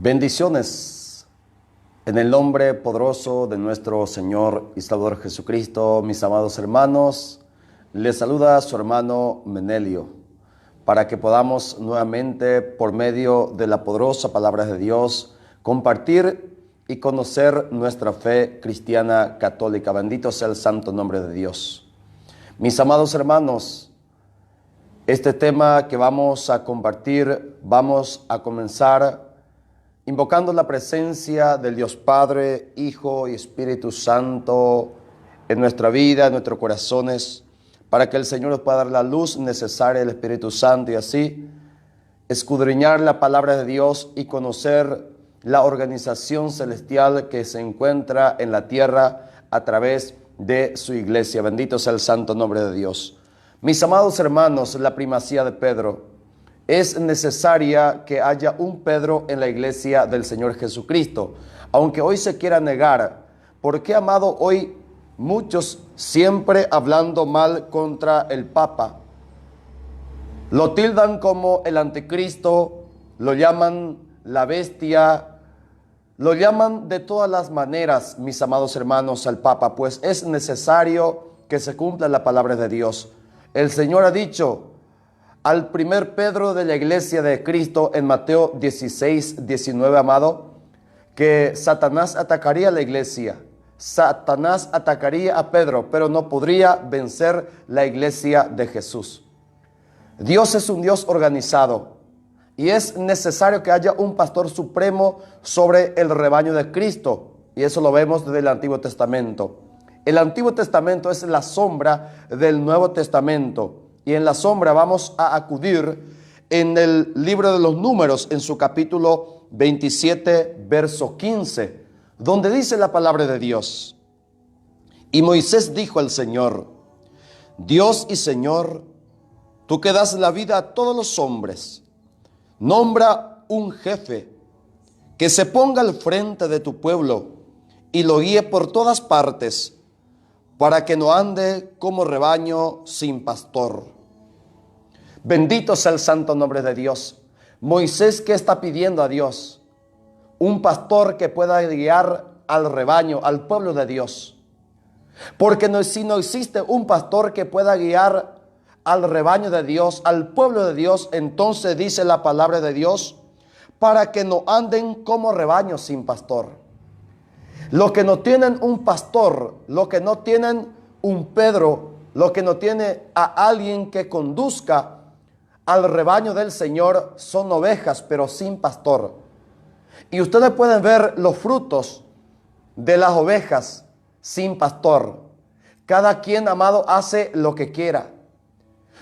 Bendiciones en el nombre poderoso de nuestro Señor y Salvador Jesucristo, mis amados hermanos. Les saluda su hermano Menelio, para que podamos nuevamente, por medio de la poderosa palabra de Dios, compartir y conocer nuestra fe cristiana católica. Bendito sea el santo nombre de Dios. Mis amados hermanos, este tema que vamos a compartir, vamos a comenzar invocando la presencia del Dios Padre, Hijo y Espíritu Santo en nuestra vida, en nuestros corazones, para que el Señor nos pueda dar la luz necesaria del Espíritu Santo y así escudriñar la palabra de Dios y conocer la organización celestial que se encuentra en la tierra a través de su iglesia. Bendito sea el santo nombre de Dios. Mis amados hermanos, la primacía de Pedro. Es necesaria que haya un Pedro en la iglesia del Señor Jesucristo. Aunque hoy se quiera negar, ¿por qué, amado, hoy muchos siempre hablando mal contra el Papa? Lo tildan como el anticristo, lo llaman la bestia, lo llaman de todas las maneras, mis amados hermanos, al Papa, pues es necesario que se cumpla la palabra de Dios. El Señor ha dicho al primer Pedro de la iglesia de Cristo en Mateo 16, 19, amado, que Satanás atacaría a la iglesia. Satanás atacaría a Pedro, pero no podría vencer la iglesia de Jesús. Dios es un Dios organizado y es necesario que haya un pastor supremo sobre el rebaño de Cristo. Y eso lo vemos desde el Antiguo Testamento. El Antiguo Testamento es la sombra del Nuevo Testamento. Y en la sombra vamos a acudir en el libro de los Números, en su capítulo 27, verso 15, donde dice la palabra de Dios. Y Moisés dijo al Señor: Dios y Señor, tú que das la vida a todos los hombres, nombra un jefe que se ponga al frente de tu pueblo y lo guíe por todas partes, para que no ande como rebaño sin pastor. Bendito sea el santo nombre de Dios. Moisés, ¿qué está pidiendo a Dios? Un pastor que pueda guiar al rebaño, al pueblo de Dios. Porque si no existe un pastor que pueda guiar al rebaño de Dios, al pueblo de Dios, entonces dice la palabra de Dios, para que no anden como rebaños sin pastor. Los que no tienen un pastor, los que no tienen un Pedro, los que no tienen a alguien que conduzca al rebaño del Señor, son ovejas, pero sin pastor. Y ustedes pueden ver los frutos de las ovejas sin pastor. Cada quien, amado, hace lo que quiera.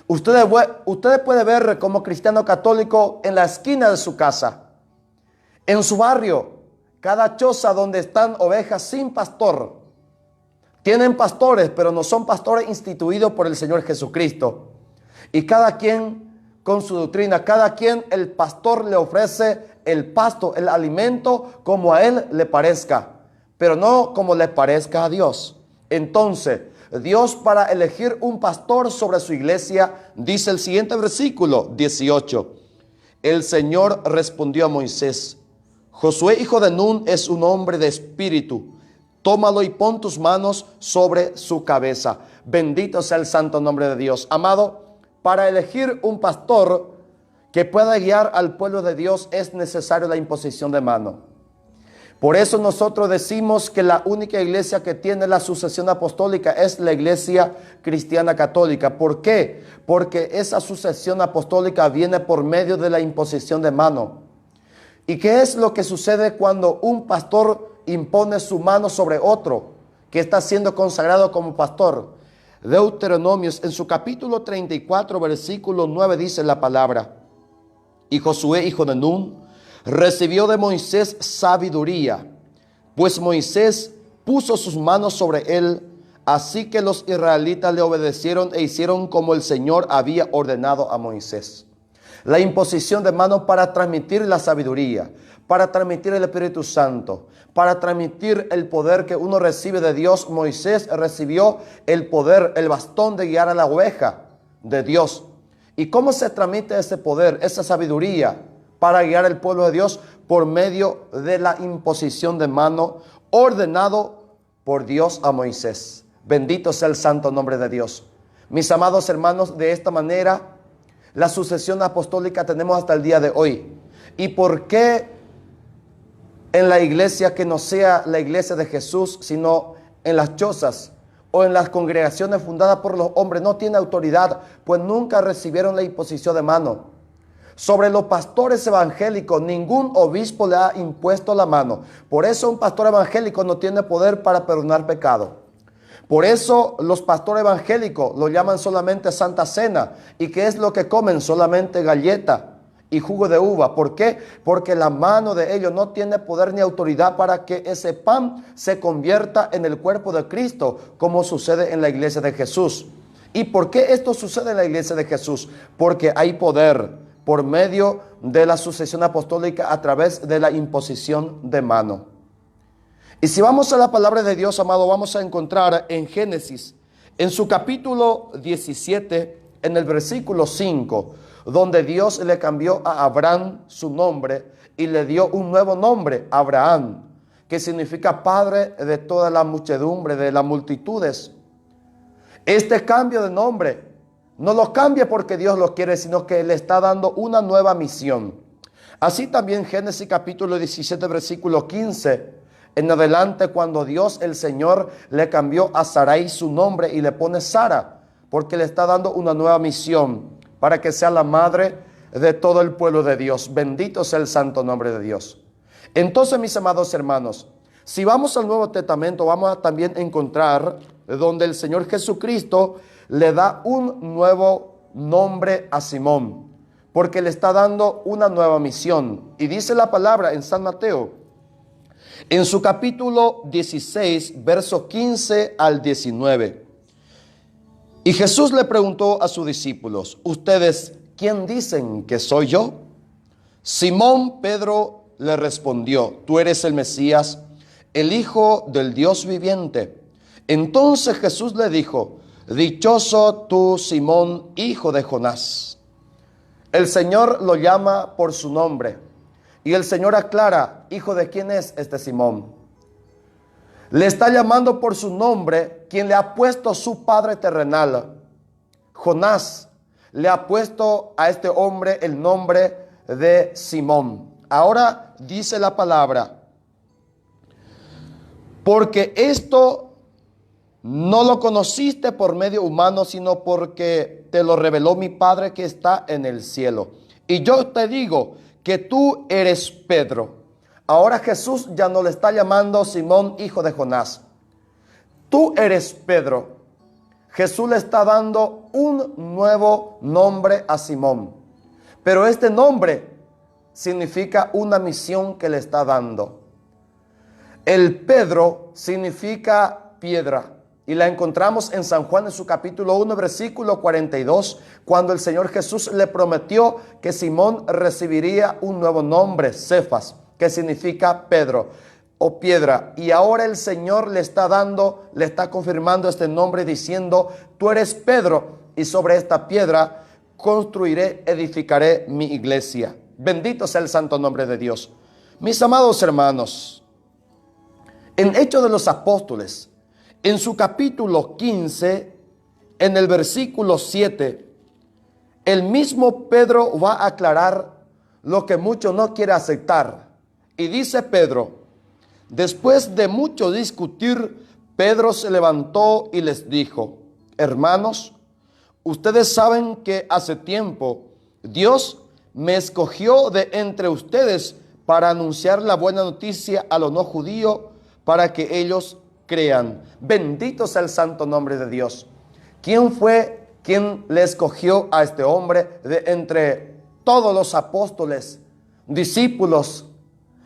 Ustedes pueden ver como cristiano católico en la esquina de su casa, en su barrio, cada choza donde están ovejas sin pastor. Tienen pastores, pero no son pastores instituidos por el Señor Jesucristo. Y cada quien con su doctrina, cada quien, el pastor le ofrece el pasto, el alimento, como a él le parezca, pero no como le parezca a Dios. Entonces, Dios, para elegir un pastor sobre su iglesia, dice el siguiente versículo 18. El Señor respondió a Moisés: Josué, hijo de Nun, es un hombre de espíritu. Tómalo y pon tus manos sobre su cabeza. Bendito sea el santo nombre de Dios. Amado, para elegir un pastor que pueda guiar al pueblo de Dios es necesario la imposición de mano. Por eso nosotros decimos que la única iglesia que tiene la sucesión apostólica es la iglesia cristiana católica. ¿Por qué? Porque esa sucesión apostólica viene por medio de la imposición de mano. ¿Y qué es lo que sucede cuando un pastor impone su mano sobre otro que está siendo consagrado como pastor? Deuteronomios, en su capítulo 34, versículo 9, dice la palabra: Y Josué, hijo de Nun, recibió de Moisés sabiduría, pues Moisés puso sus manos sobre él. Así que los israelitas le obedecieron e hicieron como el Señor había ordenado a Moisés. La imposición de manos para transmitir la sabiduría, para transmitir el Espíritu Santo, para transmitir el poder que uno recibe de Dios. Moisés recibió el poder, el bastón de guiar a la oveja de Dios. ¿Y cómo se transmite ese poder, esa sabiduría? para guiar al pueblo de Dios por medio de la imposición de mano ordenado por Dios a Moisés. Bendito sea el santo nombre de Dios. Mis amados hermanos, de esta manera la sucesión apostólica tenemos hasta el día de hoy. ¿Y por qué en la iglesia que no sea la iglesia de Jesús, sino en las chozas o en las congregaciones fundadas por los hombres, no tiene autoridad? Pues nunca recibieron la imposición de mano. Sobre los pastores evangélicos, ningún obispo le ha impuesto la mano. Por eso un pastor evangélico no tiene poder para perdonar pecado. Por eso los pastores evangélicos lo llaman solamente Santa Cena. ¿Y qué es lo que comen? Solamente galleta y jugo de uva. ¿Por qué? Porque la mano de ellos no tiene poder ni autoridad para que ese pan se convierta en el cuerpo de Cristo, como sucede en la iglesia de Jesús. ¿Y por qué esto sucede en la iglesia de Jesús? Porque hay poder por medio de la sucesión apostólica a través de la imposición de mano. Y si vamos a la palabra de Dios, amado, vamos a encontrar en Génesis, en su capítulo 17, en el versículo 5, donde Dios le cambió a Abraham su nombre y le dio un nuevo nombre, Abraham, que significa padre de toda la muchedumbre, de las multitudes. Este cambio de nombre no lo cambia porque Dios lo quiere, sino que le está dando una nueva misión. Así también Génesis capítulo 17, versículo 15, en adelante, cuando Dios el Señor le cambió a Sarai su nombre y le pone Sara, porque le está dando una nueva misión para que sea la madre de todo el pueblo de Dios. Bendito sea el santo nombre de Dios. Entonces, mis amados hermanos, si vamos al Nuevo Testamento, vamos a también encontrar donde el Señor Jesucristo le da un nuevo nombre a Simón, porque le está dando una nueva misión. Y dice la palabra en San Mateo, en su capítulo 16, verso 15 al 19. Y Jesús le preguntó a sus discípulos: ¿ustedes quién dicen que soy yo? Simón Pedro le respondió: tú eres el Mesías, el Hijo del Dios viviente. Entonces Jesús le dijo: dichoso tú, Simón, hijo de Jonás. El Señor lo llama por su nombre. Y el Señor aclara: hijo de quién es este Simón. Le está llamando por su nombre, quien le ha puesto su padre terrenal. Jonás le ha puesto a este hombre el nombre de Simón. Ahora dice la palabra: porque esto no lo conociste por medio humano, sino porque te lo reveló mi Padre que está en el cielo. Y yo te digo que tú eres Pedro. Ahora Jesús ya no le está llamando Simón, hijo de Jonás. Tú eres Pedro. Jesús le está dando un nuevo nombre a Simón. Pero este nombre significa una misión que le está dando. El Pedro significa piedra. Y la encontramos en San Juan en su capítulo 1, versículo 42, cuando el Señor Jesús le prometió que Simón recibiría un nuevo nombre, Cefas, que significa Pedro o piedra. Y ahora el Señor le está confirmando este nombre diciendo: tú eres Pedro, y sobre esta piedra edificaré mi iglesia. Bendito sea el santo nombre de Dios. Mis amados hermanos, en Hechos de los Apóstoles, en su capítulo 15, en el versículo 7, el mismo Pedro va a aclarar lo que muchos no quieren aceptar. Y dice Pedro: después de mucho discutir, Pedro se levantó y les dijo: hermanos, ustedes saben que hace tiempo Dios me escogió de entre ustedes para anunciar la buena noticia a los no judíos, para que ellos crean. Bendito sea el santo nombre de Dios. ¿Quién fue quien le escogió a este hombre de entre todos los apóstoles, discípulos,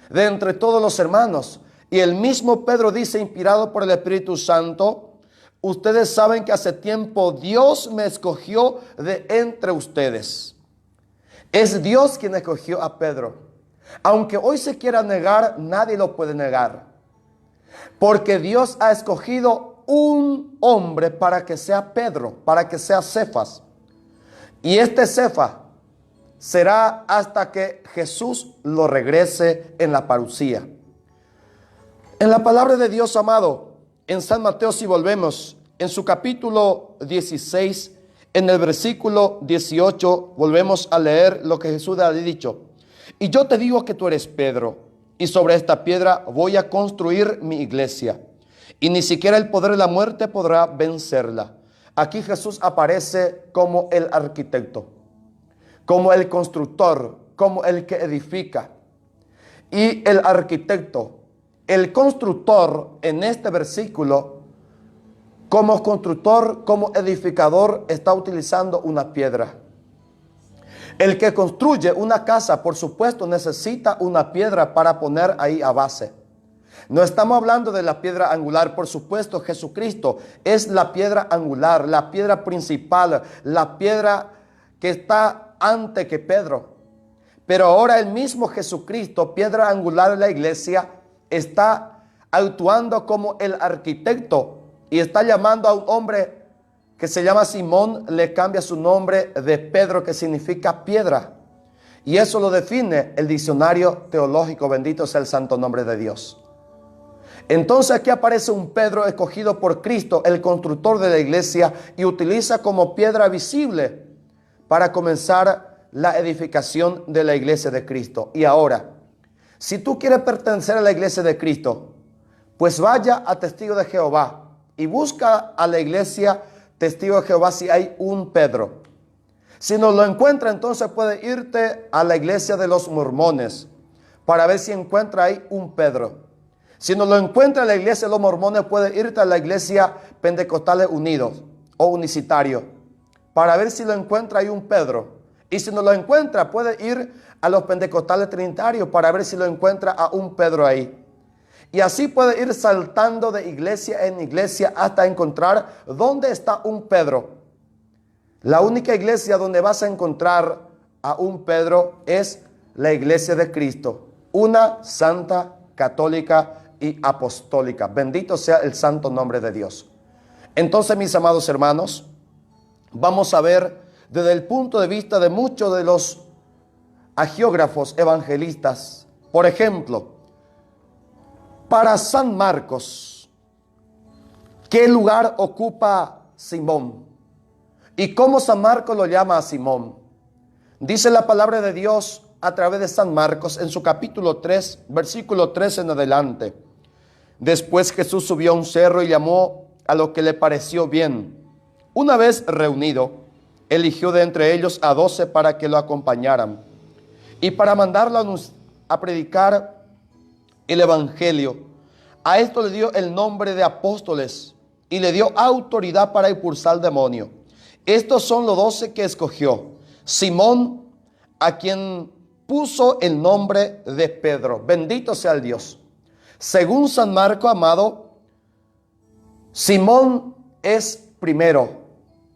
de entre todos los hermanos? Y el mismo Pedro dice, inspirado por el Espíritu Santo: ustedes saben que hace tiempo Dios me escogió de entre ustedes. Es Dios quien escogió a Pedro. Aunque hoy se quiera negar, nadie lo puede negar. Porque Dios ha escogido un hombre para que sea Pedro, para que sea Cefas. Y este Cefas será hasta que Jesús lo regrese en la parucía. En la palabra de Dios, amado, en San Mateo, si volvemos, en su capítulo 16, en el versículo 18, volvemos a leer lo que Jesús ha dicho. Y yo te digo que tú eres Pedro, y sobre esta piedra voy a construir mi iglesia, y ni siquiera el poder de la muerte podrá vencerla. Aquí Jesús aparece como el arquitecto, como el constructor, como el que edifica. Y el arquitecto, el constructor en este versículo, como constructor, como edificador, está utilizando una piedra. El que construye una casa, por supuesto, necesita una piedra para poner ahí a base. No estamos hablando de la piedra angular, por supuesto, Jesucristo es la piedra angular, la piedra principal, la piedra que está antes que Pedro. Pero ahora el mismo Jesucristo, piedra angular de la iglesia, está actuando como el arquitecto y está llamando a un hombre que se llama Simón, le cambia su nombre de Pedro, que significa piedra. Y eso lo define el diccionario teológico, bendito sea el santo nombre de Dios. Entonces aquí aparece un Pedro escogido por Cristo, el constructor de la iglesia, y utiliza como piedra visible para comenzar la edificación de la iglesia de Cristo. Y ahora, si tú quieres pertenecer a la iglesia de Cristo, pues vaya a Testigo de Jehová y busca a la iglesia Testigo de Jehová si hay un Pedro. Si no lo encuentra, entonces puede irte a la iglesia de los mormones para ver si encuentra ahí un Pedro. Si no lo encuentra en la iglesia de los mormones, puede irte a la iglesia Pentecostales Unidos o Unicitario para ver si lo encuentra ahí un Pedro. Y si no lo encuentra, puede ir a los Pentecostales Trinitarios para ver si lo encuentra a un Pedro ahí. Y así puede ir saltando de iglesia en iglesia hasta encontrar dónde está un Pedro. La única iglesia donde vas a encontrar a un Pedro es la iglesia de Cristo, una santa, católica y apostólica. Bendito sea el santo nombre de Dios. Entonces, mis amados hermanos, vamos a ver desde el punto de vista de muchos de los agiógrafos evangelistas. Por ejemplo, para San Marcos, ¿qué lugar ocupa Simón? ¿Y cómo San Marcos lo llama a Simón? Dice la palabra de Dios a través de San Marcos en su capítulo 3, versículo 3 en adelante. Después Jesús subió a un cerro y llamó a lo que le pareció bien. Una vez reunido, eligió de entre ellos a 12 para que lo acompañaran y para mandarlo a predicar el evangelio. A esto le dio el nombre de apóstoles y le dio autoridad para expulsar demonios. Estos son los 12 que escogió. Simón, a quien puso el nombre de Pedro. Bendito sea el Dios. Según San Marco, amado, Simón es primero.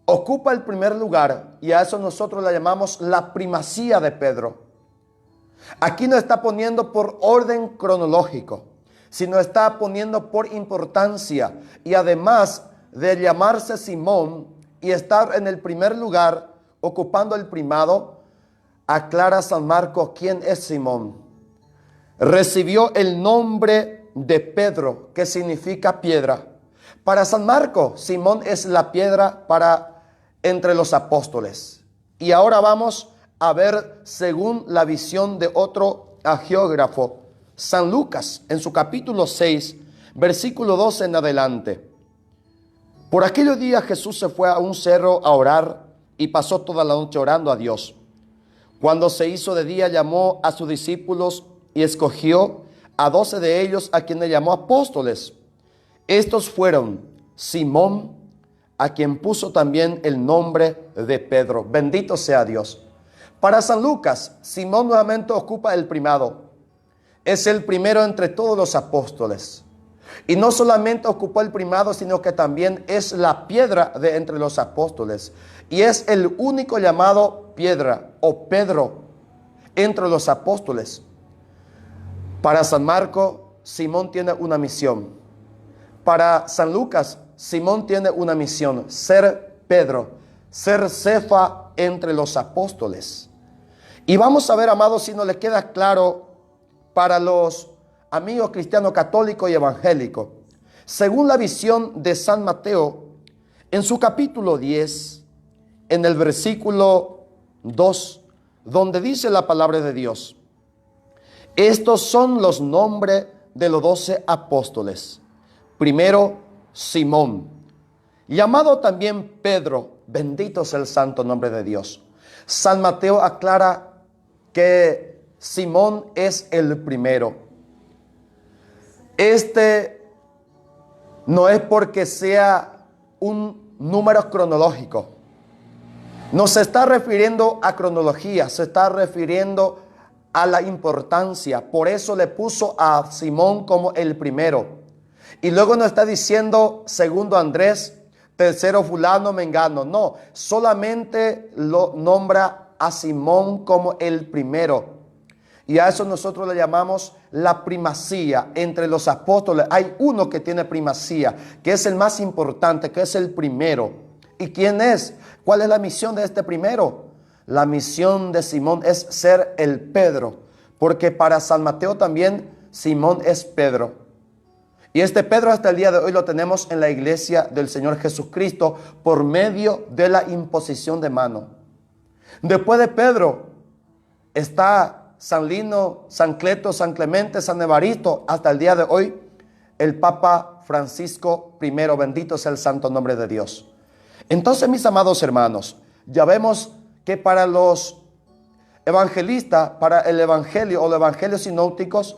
Ocupa el primer lugar y a eso nosotros le llamamos la primacía de Pedro. Aquí no está poniendo por orden cronológico, sino está poniendo por importancia. Y además de llamarse Simón y estar en el primer lugar, ocupando el primado, aclara San Marcos quién es Simón. Recibió el nombre de Pedro, que significa piedra. Para San Marcos, Simón es la piedra para entre los apóstoles. Y ahora vamos a ver según la visión de otro agiógrafo, San Lucas, en su capítulo 6, versículo 12 en adelante. Por aquellos días Jesús se fue a un cerro a orar y pasó toda la noche orando a Dios. Cuando se hizo de día, llamó a sus discípulos y escogió a 12 de ellos, a quienes llamó apóstoles. Estos fueron Simón, a quien puso también el nombre de Pedro. Bendito sea Dios. Para San Lucas, Simón nuevamente ocupa el primado. Es el primero entre todos los apóstoles. Y no solamente ocupó el primado, sino que también es la piedra de entre los apóstoles. Y es el único llamado piedra o Pedro entre los apóstoles. Para San Marco, Simón tiene una misión. Para San Lucas, Simón tiene una misión: ser Pedro, ser Cefa entre los apóstoles. Y vamos a ver, amados, si nos les queda claro para los amigos cristianos católicos y evangélicos. Según la visión de San Mateo, en su capítulo 10, en el versículo 2, donde dice la palabra de Dios: estos son los nombres de los 12 apóstoles. Primero, Simón, llamado también Pedro, bendito sea el santo nombre de Dios. San Mateo aclara que Simón es el primero. Este no es porque sea un número cronológico. No se está refiriendo a cronología, se está refiriendo a la importancia. Por eso le puso a Simón como el primero. Y luego no está diciendo segundo Andrés, tercero fulano, mengano. No, solamente lo nombra a Simón como el primero. Y a eso nosotros le llamamos la primacía entre los apóstoles. Hay uno que tiene primacía, que es el más importante, que es el primero. ¿Y quién es? ¿Cuál es la misión de este primero? La misión de Simón es ser el Pedro, porque para San Mateo también Simón es Pedro. Y este Pedro hasta el día de hoy lo tenemos en la iglesia del Señor Jesucristo por medio de la imposición de mano. Después de Pedro está San Lino, San Cleto, San Clemente, San Evaristo, hasta el día de hoy el Papa Francisco I, bendito sea el santo nombre de Dios. Entonces, mis amados hermanos, ya vemos que para los evangelistas, para el evangelio o los evangelios sinópticos,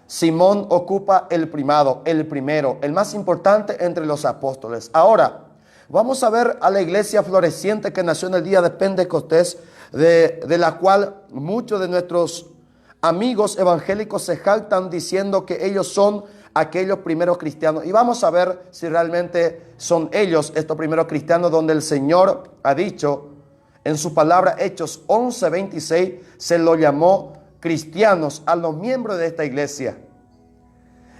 Simón ocupa el primado, el primero, el más importante entre los apóstoles. Ahora, vamos a ver a la iglesia floreciente que nació en el día de Pentecostés, de la cual muchos de nuestros amigos evangélicos se jactan diciendo que ellos son aquellos primeros cristianos. Y vamos a ver si realmente son ellos, estos primeros cristianos, donde el Señor ha dicho en su palabra, Hechos 11:26, se lo llamó cristianos a los miembros de esta iglesia.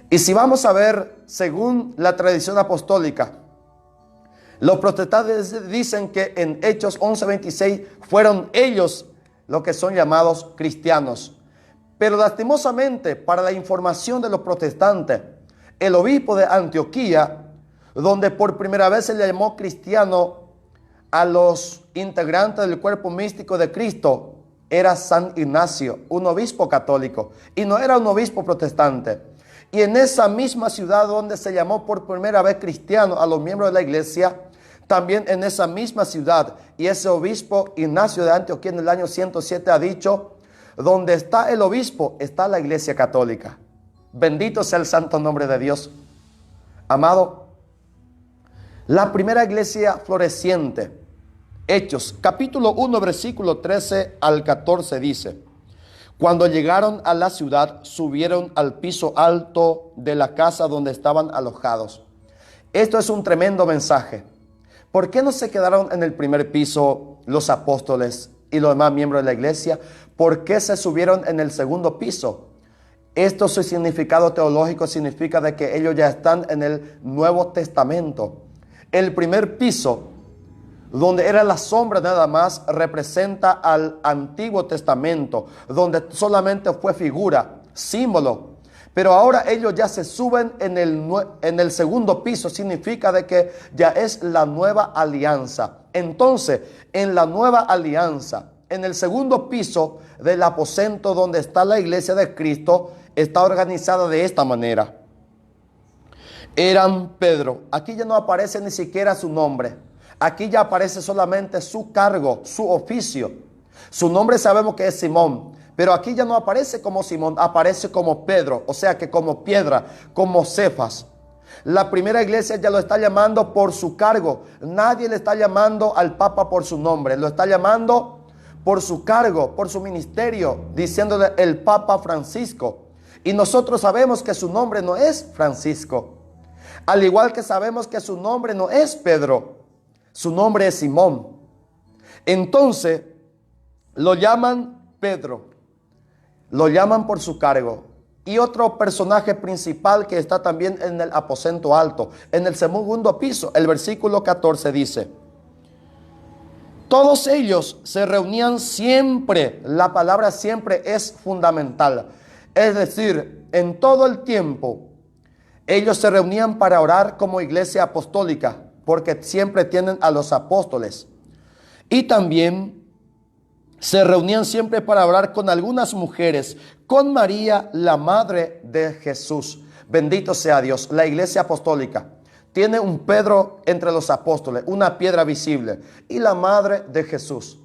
Y si vamos a ver, según la tradición apostólica, los protestantes dicen que en Hechos 11:26 fueron ellos los que son llamados cristianos. Pero lastimosamente, para la información de los protestantes, el obispo de Antioquía, donde por primera vez se le llamó cristiano a los integrantes del cuerpo místico de Cristo, era San Ignacio, un obispo católico, y no era un obispo protestante. Y en esa misma ciudad donde se llamó por primera vez cristiano a los miembros de la iglesia, también en esa misma ciudad, y ese obispo Ignacio de Antioquía en el año 107 ha dicho: donde está el obispo, está la iglesia católica. Bendito sea el santo nombre de Dios. Amado, la primera iglesia floreciente, Hechos, capítulo 1, versículo 13 al 14 dice: cuando llegaron a la ciudad, subieron al piso alto de la casa donde estaban alojados. Esto es un tremendo mensaje. ¿Por qué no se quedaron en el primer piso los apóstoles y los demás miembros de la iglesia? ¿Por qué se subieron en el segundo piso? Esto, su significado teológico significa de que ellos ya están en el Nuevo Testamento. El primer piso, donde era la sombra nada más, representa al Antiguo Testamento, donde solamente fue figura, símbolo. Pero ahora ellos ya se suben en el segundo piso, significa de que ya es la nueva alianza. Entonces, en la nueva alianza, en el segundo piso del aposento donde está la iglesia de Cristo, está organizada de esta manera. Eran Pedro, aquí ya no aparece ni siquiera su nombre. Aquí ya aparece solamente su cargo, su oficio. Su nombre sabemos que es Simón, pero aquí ya no aparece como Simón, aparece como Pedro, o sea que como piedra, como Cefas. La primera iglesia ya lo está llamando por su cargo. Nadie le está llamando al Papa por su nombre, lo está llamando por su cargo, por su ministerio, diciéndole el Papa Francisco. Y nosotros sabemos que su nombre no es Francisco, al igual que sabemos que su nombre no es Pedro. Su nombre es Simón. Entonces, lo llaman Pedro. Lo llaman por su cargo. Y otro personaje principal que está también en el aposento alto, en el segundo piso, el versículo 14 dice: Todos ellos se reunían siempre. La palabra siempre es fundamental. Es decir, en todo el tiempo, ellos se reunían para orar como iglesia apostólica, porque siempre tienen a los apóstoles. Y también se reunían siempre para orar con algunas mujeres, con María, la madre de Jesús. Bendito sea Dios. La iglesia apostólica tiene un Pedro entre los apóstoles, una piedra visible, y la madre de Jesús.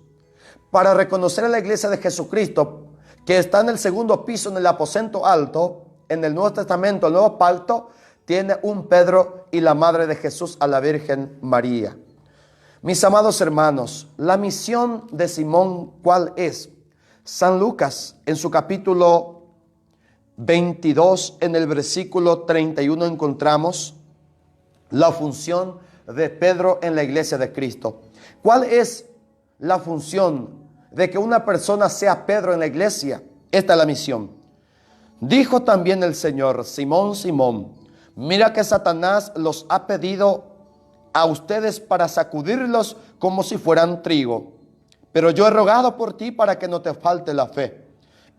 Para reconocer a la iglesia de Jesucristo, que está en el segundo piso, en el aposento alto, en el Nuevo Testamento, el Nuevo Pacto, tiene un Pedro y la madre de Jesús, a la Virgen María. Mis amados hermanos, la misión de Simón, ¿cuál es? San Lucas, en su capítulo 22, en el versículo 31, encontramos la función de Pedro en la iglesia de Cristo. ¿Cuál es la función de que una persona sea Pedro en la iglesia? Esta es la misión. Dijo también el Señor: Simón, Simón, mira que Satanás los ha pedido a ustedes para sacudirlos como si fueran trigo. Pero yo he rogado por ti para que no te falte la fe.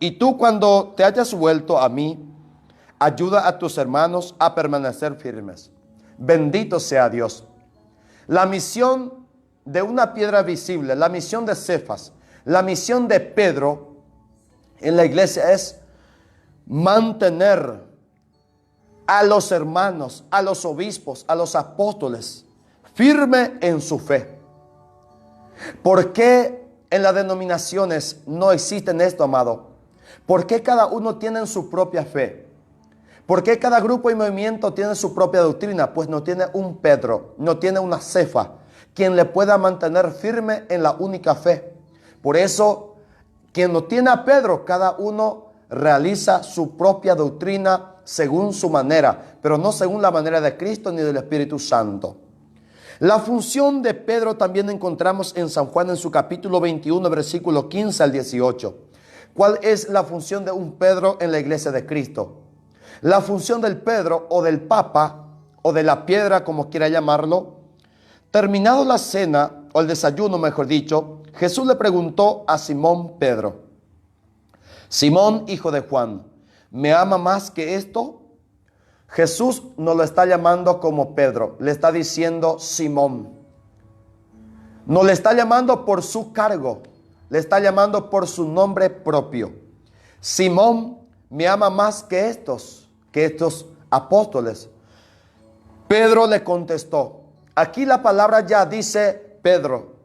Y tú, cuando te hayas vuelto a mí, ayuda a tus hermanos a permanecer firmes. Bendito sea Dios. La misión de una piedra visible, la misión de Cefas, la misión de Pedro en la iglesia es mantener a los hermanos, a los obispos, a los apóstoles firme en su fe. ¿Por qué en las denominaciones no existen esto, amado? ¿Por qué cada uno tiene su propia fe? ¿Por qué cada grupo y movimiento tiene su propia doctrina? Pues no tiene un Pedro, no tiene una Cefa, quien le pueda mantener firme en la única fe. Por eso, quien no tiene a Pedro, cada uno realiza su propia doctrina según su manera, pero no según la manera de Cristo ni del Espíritu Santo. La función de Pedro también encontramos en San Juan, en su capítulo 21, versículo 15 al 18. ¿Cuál es la función de un Pedro en la iglesia de Cristo? La función del Pedro, o del Papa, o de la piedra, como quiera llamarlo, terminado la cena, o el desayuno mejor dicho, Jesús le preguntó a Simón Pedro: Simón, hijo de Juan, ¿me ama más que esto? Jesús no lo está llamando como Pedro, le está diciendo Simón. No le está llamando por su cargo, le está llamando por su nombre propio. Simón, ¿me ama más que estos apóstoles? Pedro le contestó. Aquí la palabra ya dice Pedro.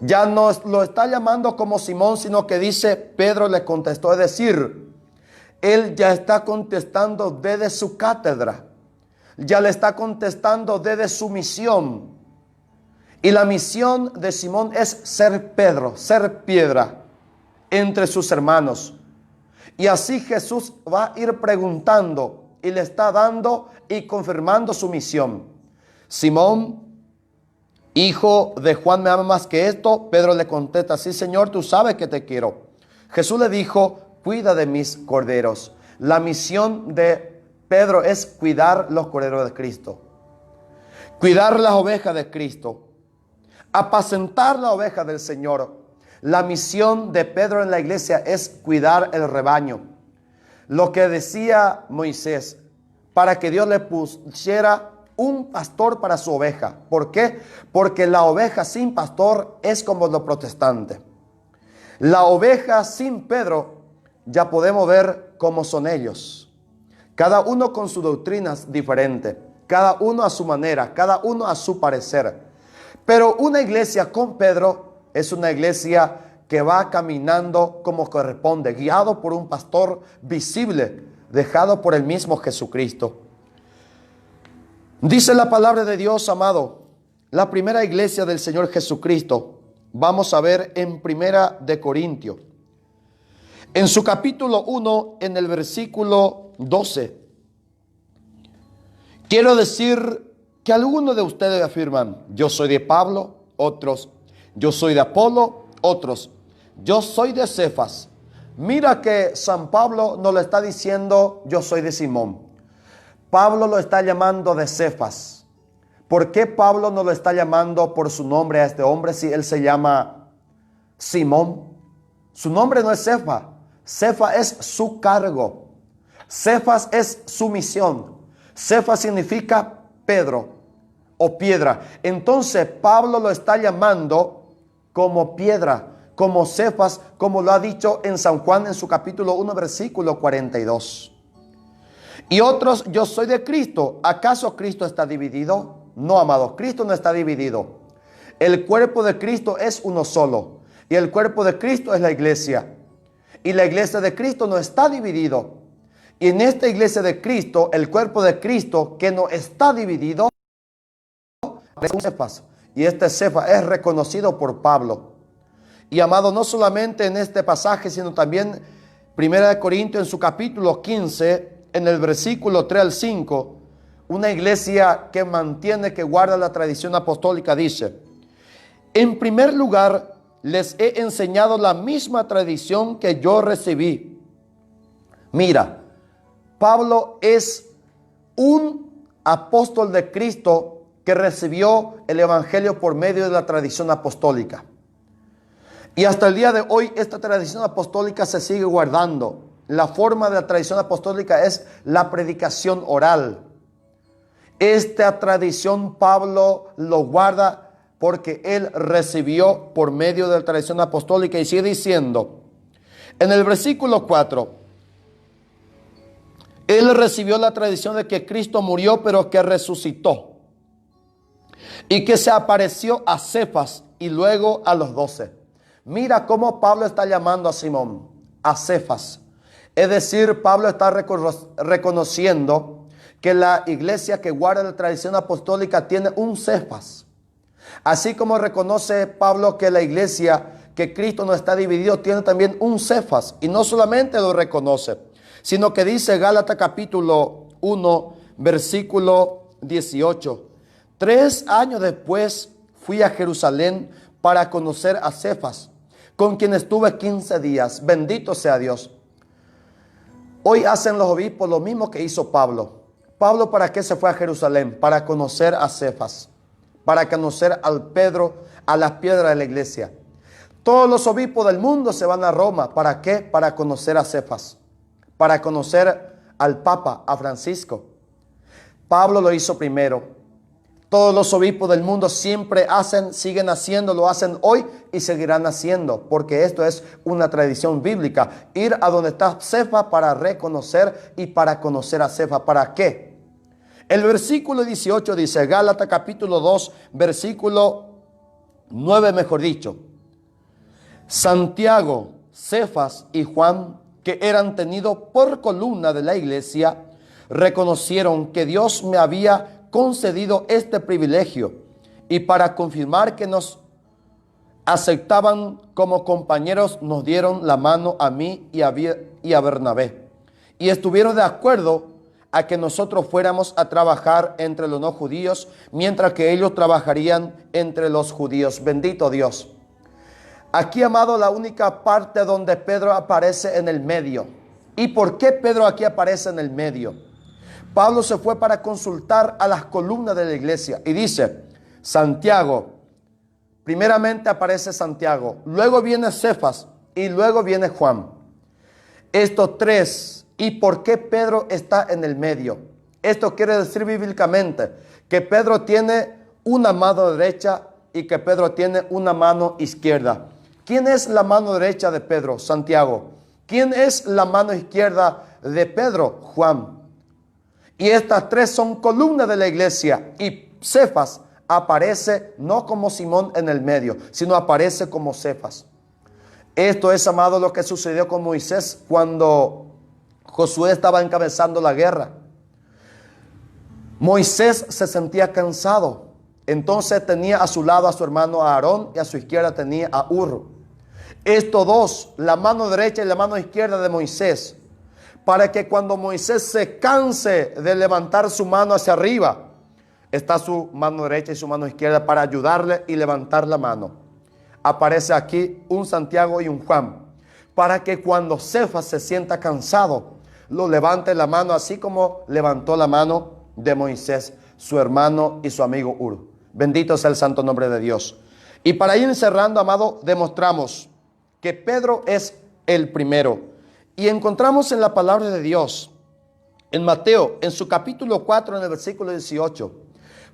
Ya no lo está llamando como Simón, sino que dice Pedro le contestó. Es decir, él ya está contestando desde su cátedra. Ya le está contestando desde su misión. Y la misión de Simón es ser Pedro, ser piedra entre sus hermanos. Y así Jesús va a ir preguntando y le está dando y confirmando su misión. Simón, hijo de Juan, ¿me ama más que esto? Pedro le contesta: sí, Señor, tú sabes que te quiero. Jesús le dijo: cuida de mis corderos. La misión de Pedro es cuidar los corderos de Cristo, cuidar las ovejas de Cristo, apacentar la oveja del Señor. La misión de Pedro en la iglesia es cuidar el rebaño. Lo que decía Moisés, para que Dios le pusiera un pastor para su oveja. ¿Por qué? Porque la oveja sin pastor es como los protestantes. La oveja sin Pedro, ya podemos ver cómo son ellos. Cada uno con su doctrina diferente, cada uno a su manera, cada uno a su parecer. Pero una iglesia con Pedro es una iglesia que va caminando como corresponde, guiado por un pastor visible, dejado por el mismo Jesucristo. Dice la palabra de Dios, amado, la primera iglesia del Señor Jesucristo. Vamos a ver en Primera de Corintios, en su capítulo 1, en el versículo 12. Quiero decir que algunos de ustedes afirman: yo soy de Pablo, otros: yo soy de Apolo, otros: yo soy de Cefas. Mira que San Pablo no le está diciendo yo soy de Simón. Pablo lo está llamando de Cefas, ¿Por qué Pablo no lo está llamando por su nombre a este hombre si él se llama Simón? Su nombre no es Cefa. Cefa es su cargo. Cefas es su misión. Cefa significa Pedro o piedra. Entonces Pablo lo está llamando como piedra, como Cefas, como lo ha dicho en San Juan en su capítulo 1, versículo 42. Y otros, yo soy de Cristo. ¿Acaso Cristo está dividido? No, amados, Cristo no está dividido. El cuerpo de Cristo es uno solo. Y el cuerpo de Cristo es la iglesia. Y la iglesia de Cristo no está dividido. Y en esta iglesia de Cristo, el cuerpo de Cristo que no está dividido, es un Cefas. Y este Cefas es reconocido por Pablo. Y amado, no solamente en este pasaje, sino también 1 Corintios en su capítulo 15, en el versículo 3 al 5, una iglesia que mantiene, que guarda la tradición apostólica, dice: en primer lugar, les he enseñado la misma tradición que yo recibí. Mira, Pablo es un apóstol de Cristo que recibió el evangelio por medio de la tradición apostólica. Y hasta el día de hoy esta tradición apostólica se sigue guardando. La forma de la tradición apostólica es la predicación oral. Esta tradición Pablo lo guarda porque él recibió por medio de la tradición apostólica. Y sigue diciendo en el versículo 4: él recibió la tradición de que Cristo murió, pero que resucitó, y que se apareció a Cefas y luego a los 12. Mira cómo Pablo está llamando a Simón, a Cefas. Es decir, Pablo está reconociendo que la iglesia que guarda la tradición apostólica tiene un Cefas. Así como reconoce Pablo que la iglesia, que Cristo no está dividido, tiene también un Cefas. Y no solamente lo reconoce, sino que dice Gálatas capítulo 1, versículo 18: 3 años después fui a Jerusalén para conocer a Cefas, con quien estuve 15 días. Bendito sea Dios. Hoy hacen los obispos lo mismo que hizo Pablo. Pablo, ¿para qué se fue a Jerusalén? Para conocer a Cefas, para conocer al Pedro, a las piedras de la iglesia. Todos los obispos del mundo se van a Roma. ¿Para qué? Para conocer a Cefas, para conocer al Papa, a Francisco. Pablo lo hizo primero. Todos los obispos del mundo siempre hacen, siguen haciendo, lo hacen hoy y seguirán haciendo, porque esto es una tradición bíblica. Ir a donde está Cefas para reconocer y para conocer a Cefas. ¿Para qué? El versículo 18 dice, Gálatas capítulo 2, versículo 9, mejor dicho: Santiago, Cefas y Juan, que eran tenidos por columna de la iglesia, reconocieron que Dios me había concedido este privilegio, y para confirmar que nos aceptaban como compañeros, nos dieron la mano a mí y a Bernabé, y estuvieron de acuerdo a que nosotros fuéramos a trabajar entre los no judíos, mientras que ellos trabajarían entre los judíos. Bendito Dios. Aquí, amado, la única parte donde Pedro aparece en el medio. ¿Y por qué Pedro aquí aparece en el medio? Pablo se fue para consultar a las columnas de la iglesia y dice, Santiago, primeramente aparece Santiago, luego viene Cefas y luego viene Juan. Estos tres. ¿Y por qué Pedro está en el medio? Esto quiere decir bíblicamente que Pedro tiene una mano derecha y que Pedro tiene una mano izquierda. ¿Quién es la mano derecha de Pedro? Santiago. ¿Quién es la mano izquierda de Pedro? Juan. Y estas tres son columnas de la iglesia. Y Cefas aparece no como Simón en el medio, sino aparece como Cefas. Esto es, amado, lo que sucedió con Moisés cuando Josué estaba encabezando la guerra. Moisés se sentía cansado. Entonces tenía a su lado a su hermano Aarón y a su izquierda tenía a Hur. Estos dos, la mano derecha y la mano izquierda de Moisés, para que cuando Moisés se canse de levantar su mano hacia arriba, está su mano derecha y su mano izquierda para ayudarle y levantar la mano. Aparece aquí un Santiago y un Juan, para que cuando Cefas se sienta cansado, lo levante la mano, así como levantó la mano de Moisés. su hermano y su amigo Ur. Bendito sea el santo nombre de Dios. Y para ir cerrando, amado, demostramos que Pedro es el primero. Y encontramos en la palabra de Dios, en Mateo, en su capítulo 4, en el versículo 18,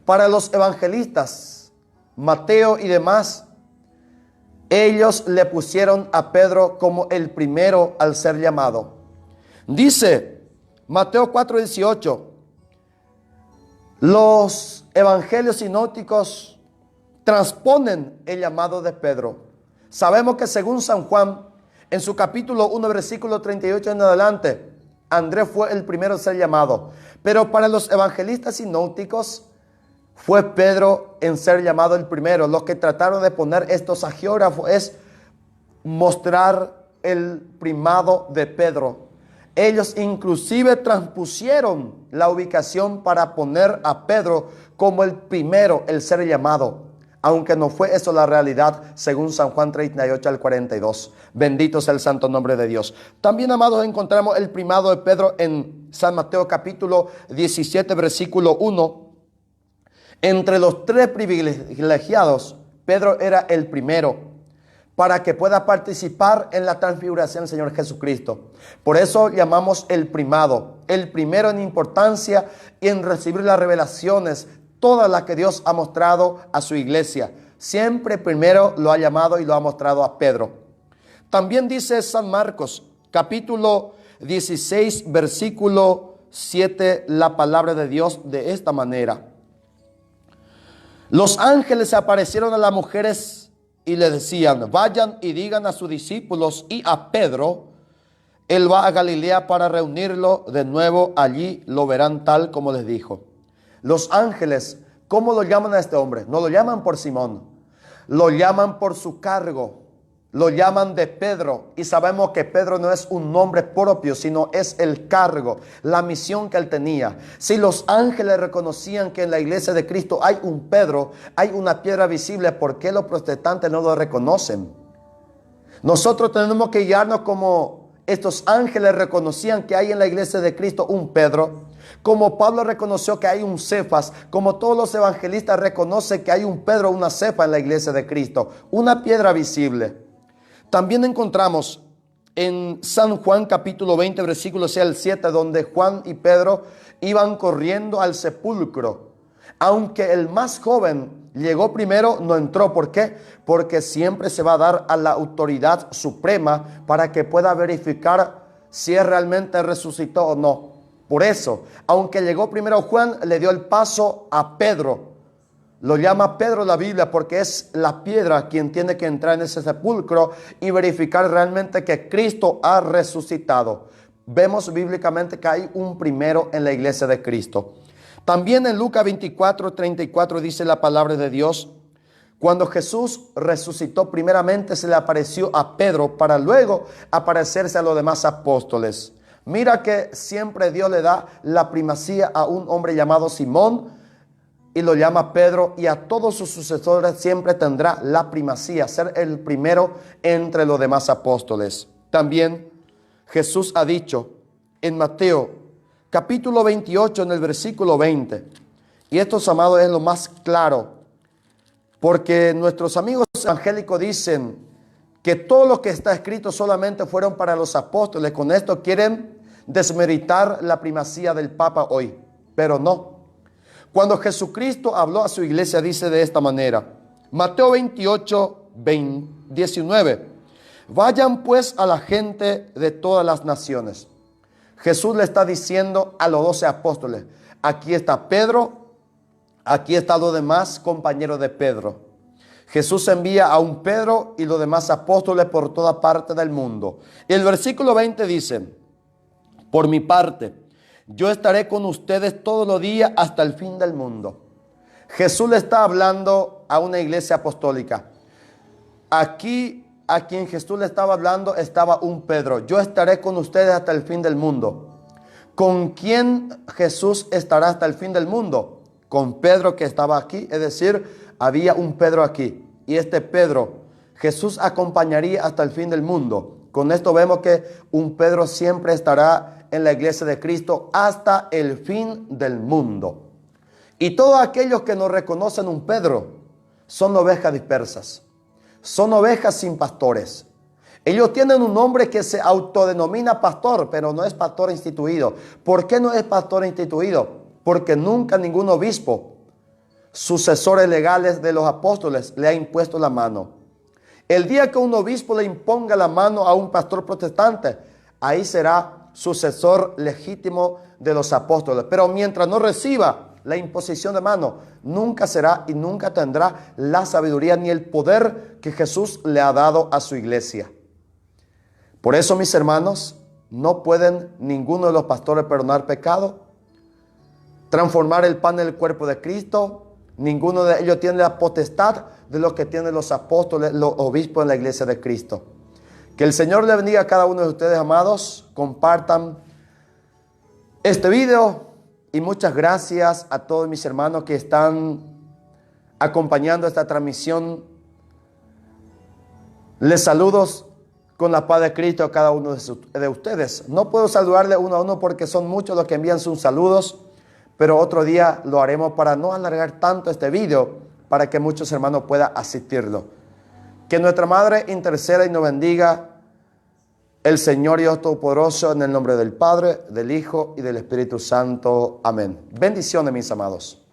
para los evangelistas, Mateo y demás, ellos le pusieron a Pedro como el primero al ser llamado. Dice Mateo 4:18, los evangelios sinópticos transponen el llamado de Pedro. Sabemos que según San Juan, en su capítulo 1, versículo 38 en adelante, Andrés fue el primero a ser llamado. Pero para los evangelistas sinópticos, fue Pedro en ser llamado el primero. Los que trataron de poner estos agiógrafos es mostrar el primado de Pedro. Ellos inclusive transpusieron la ubicación para poner a Pedro como el primero, el ser llamado. Aunque no fue eso la realidad, según San Juan 38 al 42. Bendito sea el santo nombre de Dios. También, amados, encontramos el primado de Pedro en San Mateo capítulo 17, versículo 1. Entre los 3 privilegiados, Pedro era el primero para que pueda participar en la transfiguración del Señor Jesucristo. Por eso llamamos el primado, el primero en importancia y en recibir las revelaciones, todas las que Dios ha mostrado a su iglesia. Siempre primero lo ha llamado y lo ha mostrado a Pedro. También dice San Marcos, capítulo 16, versículo 7, la palabra de Dios de esta manera. Los ángeles se aparecieron a las mujeres y le decían, vayan y digan a sus discípulos y a Pedro, él va a Galilea para reunirlo de nuevo, allí lo verán tal como les dijo. Los ángeles, ¿cómo lo llaman a este hombre? No lo llaman por Simón, lo llaman por su cargo, lo llaman de Pedro. Y sabemos que Pedro no es un nombre propio, sino es el cargo, la misión que él tenía. Si los ángeles reconocían que en la iglesia de Cristo hay un Pedro, hay una piedra visible, ¿por qué los protestantes no lo reconocen? Nosotros tenemos que guiarnos como estos ángeles reconocían que hay en la iglesia de Cristo un Pedro, como Pablo reconoció que hay un Cefas, como todos los evangelistas reconocen que hay un Pedro, una Cefa en la iglesia de Cristo, una piedra visible. También encontramos en San Juan capítulo 20, versículo 6 al 7, donde Juan y Pedro iban corriendo al sepulcro. Aunque el más joven llegó primero, no entró. ¿Por qué? Porque siempre se va a dar a la autoridad suprema para que pueda verificar si él realmente resucitó o no. Por eso, aunque llegó primero Juan, le dio el paso a Pedro. Lo llama Pedro la Biblia porque es la piedra quien tiene que entrar en ese sepulcro y verificar realmente que Cristo ha resucitado. Vemos bíblicamente que hay un primero en la iglesia de Cristo. También en Lucas 24, 34 dice la palabra de Dios, cuando Jesús resucitó primeramente se le apareció a Pedro para luego aparecerse a los demás apóstoles. Mira que siempre Dios le da la primacía a un hombre llamado Simón, y lo llama Pedro, y a todos sus sucesores siempre tendrá la primacía, ser el primero entre los demás apóstoles. También Jesús ha dicho en Mateo capítulo 28 en el versículo 20, y esto, amados, es lo más claro, porque nuestros amigos evangélicos dicen que todo lo que está escrito solamente fueron para los apóstoles. Con esto quieren desmeritar la primacía del Papa hoy, pero no. Cuando Jesucristo habló a su iglesia, dice de esta manera, Mateo 28, 19, vayan pues a la gente de todas las naciones. Jesús le está diciendo a los 12 apóstoles, aquí está Pedro, aquí están los demás compañeros de Pedro. Jesús envía a un Pedro y los demás apóstoles por toda parte del mundo. Y el versículo 20 dice, por mi parte, yo estaré con ustedes todos los días hasta el fin del mundo. Jesús le está hablando a una iglesia apostólica. Aquí, a quien Jesús le estaba hablando, estaba un Pedro. Yo estaré con ustedes hasta el fin del mundo. ¿Con quién Jesús estará hasta el fin del mundo? Con Pedro, que estaba aquí. Es decir, había un Pedro aquí. Y este Pedro, Jesús acompañaría hasta el fin del mundo. Con esto vemos que un Pedro siempre estará en la iglesia de Cristo hasta el fin del mundo. Y todos aquellos que no reconocen un Pedro son ovejas dispersas. Son ovejas sin pastores. Ellos tienen un hombre que se autodenomina pastor, pero no es pastor instituido. ¿Por qué no es pastor instituido? Porque nunca ningún obispo, sucesores legales de los apóstoles, le ha impuesto la mano. El día que un obispo le imponga la mano a un pastor protestante, ahí será sucesor legítimo de los apóstoles. Pero mientras no reciba la imposición de mano, nunca será y nunca tendrá la sabiduría ni el poder que Jesús le ha dado a su iglesia. Por eso, mis hermanos, no pueden ninguno de los pastores perdonar pecado, transformar el pan en el cuerpo de Cristo. Ninguno de ellos tiene la potestad de lo que tienen los apóstoles, los obispos en la iglesia de Cristo. Que el Señor le bendiga a cada uno de ustedes, amados. Compartan este video y muchas gracias a todos mis hermanos que están acompañando esta transmisión. Les saludo con la paz de Cristo a cada uno de ustedes. No puedo saludarle uno a uno porque son muchos los que envían sus saludos, pero otro día lo haremos para no alargar tanto este video, para que muchos hermanos puedan asistirlo. Que nuestra Madre interceda y nos bendiga el Señor Dios Todopoderoso, en el nombre del Padre, del Hijo y del Espíritu Santo. Amén. Bendiciones, mis amados.